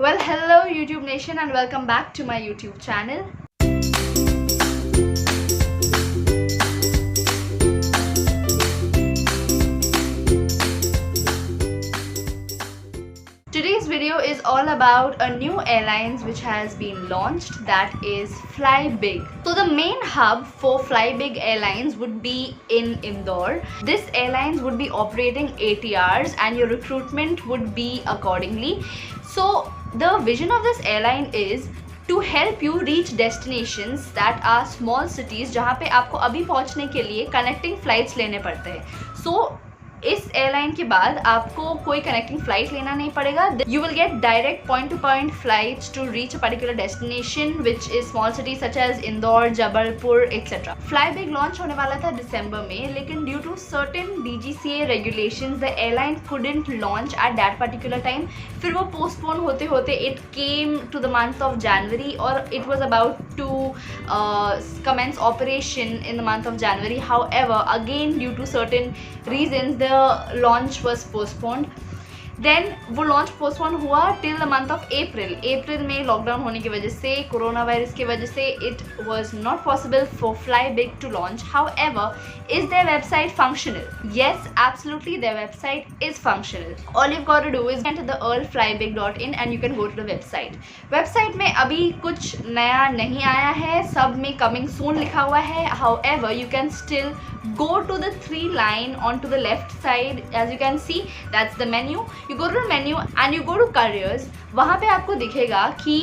Well, hello YouTube Nation and welcome back to my YouTube channel. Today's video is all about a new airlines which has been launched, that is Flybig. So the main hub for Flybig Airlines would be in Indore. This airlines would be operating ATRs and your recruitment would be accordingly. So the vision of this airline is to help you reach destinations that are small cities जहाँ पे आपको अभी पहुँचने के लिए connecting flights लेने पड़ते हैं. So इस एयरलाइन के बाद आपको कोई कनेक्टिंग फ्लाइट लेना नहीं पड़ेगा. You will get direct point to point flights to reach a particular destination which is small city such as Indore, Jabalpur etcetera. Flybig launch होने वाला था दिसंबर में, लेकिन due to certain DGCA regulations the airline couldn't launch at that particular time. फिर वो postpone होते होते it came to the month of January और it was about to commence operation in the month of January. However, again due to certain reasons the launch was postponed. Then वो launch postpone हुआ till the month of April में lockdown होने की वजह से, corona virus की वजह से it was not possible for FlyBig to launch. However, is their website functional? Yes, absolutely their website is functional. All you've got to do is enter the earlflybig.in and you can go to the website. Website में अभी कुछ नया नहीं आया है, सब में coming soon लिखा हुआ है. However, you can still go to the 3 line onto the left side. As you can see, that's the menu. You go to the menu and you go to careers. वहाँ पे आपको दिखेगा कि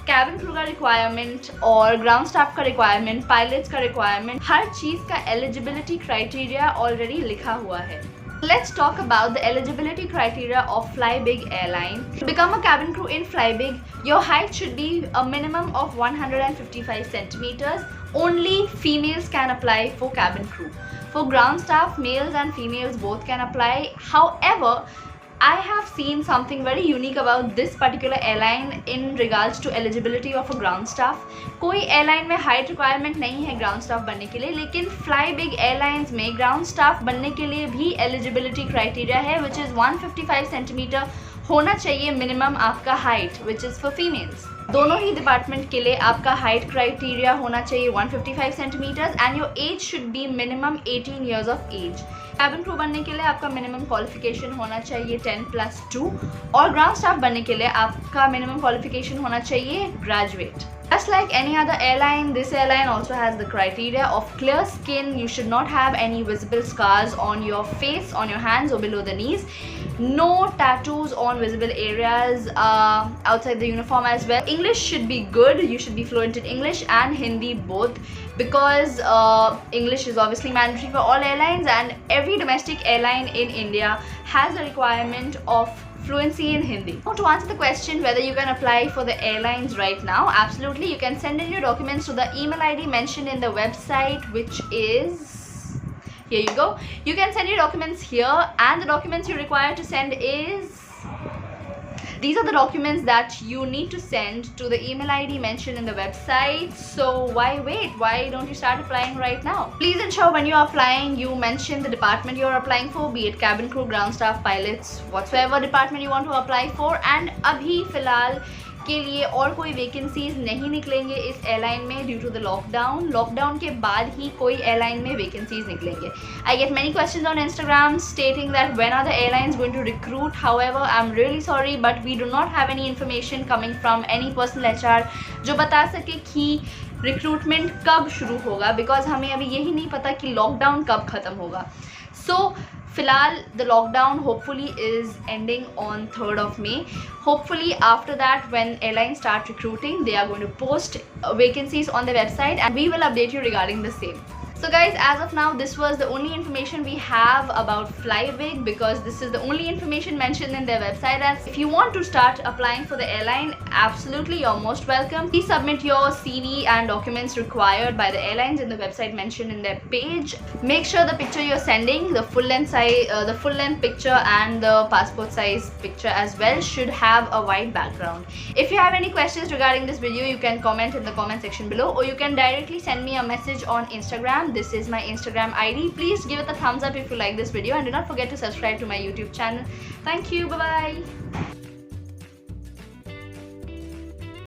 cabin crew का requirement और ground staff का requirement, pilots का requirement, हर चीज़ का एलिजिबिलिटी क्राइटेरिया ऑलरेडी लिखा हुआ है. Let's talk about the eligibility criteria of Flybig airline. To become a cabin crew in Flybig, your height should be a minimum of 155 centimeters. Only females can apply for cabin crew. For ground staff, males and females both can apply. However, I have seen something very unique about this particular airline in regards to eligibility of a ground staff. कोई airline में height requirement नहीं है ground staff बनने के लिए, लेकिन FlyBig airlines में ground staff बनने के लिए भी एलिजिबिलिटी क्राइटेरिया है विच इज़ 155 सेंटीमीटर होना चाहिए मिनिमम आपका height, which is for females. दोनों ही डिपार्टमेंट के लिए आपका हाइट क्राइटेरिया होना चाहिए 155 centimetres and your age should be minimum 18 years of age. Cabin crew बनने के लिए आपका मिनिमम क्वालिफिकेशन होना चाहिए 10+2 और ग्राउंड स्टाफ बनने के लिए आपका मिनिमम क्वालिफिकेशन होना चाहिए graduate. Just like any other airline, this airline also has the criteria of clear skin. You should not have any visible scars on your face, on your hands or below the knees. No tattoos on visible areas outside the uniform as well. English should be good. You should be fluent in English and Hindi both, because English is obviously mandatory for all airlines and every domestic airline in India has a requirement of fluency in Hindi. Now, to answer the question whether you can apply for the airlines right now, absolutely you can send in your documents to the email ID mentioned in the website, which is, here you go. You can send your documents here and the documents you require to send is, these are the documents that you need to send to the email ID mentioned in the website. So why wait? Why don't you start applying right now? Please ensure when you are applying, you mention the department you are applying for, be it cabin crew, ground staff, pilots, whatsoever department you want to apply for. And अभी फिलहाल के लिए और कोई vacancies नहीं निकलेंगे इस airline में ड्यू टू द लॉकडाउन के बाद ही कोई एयरलाइन में वैकेंसीज निकलेंगे. I get many questions on Instagram stating that when are the airlines going to recruit. However, I am really sorry but we do not have any information coming from any personal HR जो बता सके कि recruitment कब शुरू होगा, because हमें अभी यही नहीं पता कि लॉकडाउन कब ख़त्म होगा. सो फिलहाल the lockdown hopefully is ending on 3rd of May. Hopefully after that, when airlines start recruiting, they are going to post vacancies on the website and we will update you regarding the same. So guys, as of now, this was the only information we have about Flybig, because this is the only information mentioned in their website. As if you want to start applying for the airline, absolutely you're most welcome. Please submit your CV and documents required by the airlines in the website mentioned in their page. Make sure the picture you're sending, the full length size, the full length picture and the passport size picture as well should have a white background. If you have any questions regarding this video, you can comment in the comment section below, or you can directly send me a message on Instagram. This is my Instagram ID. Please give it a thumbs up if you like this video and do not forget to subscribe to my YouTube channel. Thank you. Bye bye.